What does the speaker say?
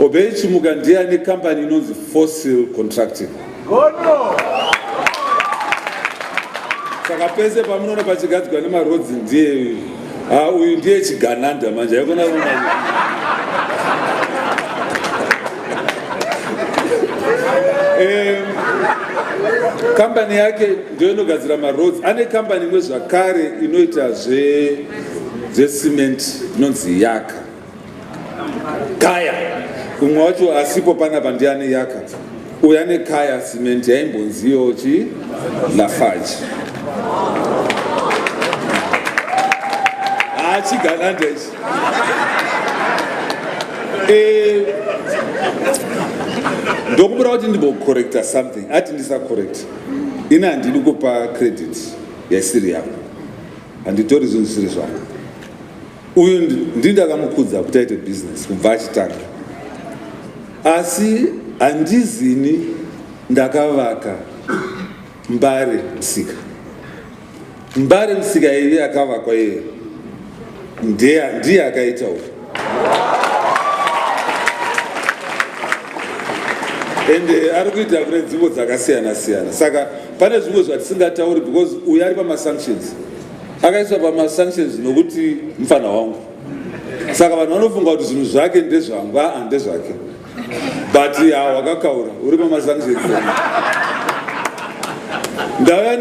Obechimuka ndiani company inonzi Fossil Contracting. Saka pese pamunoona pachigadzirwa nemaroads ndiye uyu ndiye chigananda manje yakona company yake ndio inogadzira maroads. Ane company imwe zvakare inoita cement inonzi Yaka Kaya. Umwe wacho asipo panapa ndiane Yaka. Uyu ane Kaya cement yaimbonziyo chi Lafarge. Chigananda ichi. Ndokubura kuti ndimbocorrecta something. Ati ndisa correct. Ina handidi kupa credit yaisiri yangu. Handitori zvinhu zvisiri zvangu. Uyu ndindakamukudza kuti aite business kubva achitanga. Asi handizini ndakavaka Mbare Musika. Mbare Musika iyi yakavakwa iye. Ndiye akaita uyu. Ende ari kuita kune nzvimbo dzakasiyana siyana. Saka pane zvimwe zvatisingatauri because uyu ari pamasanctions. Akaiswa pamasanctions nokuti mufana wangu. Saka vanhu vanofunga kuti zvinhu zvake ndezvangu, ndezvake. But wakakaura uri pamasanctions. Ndauya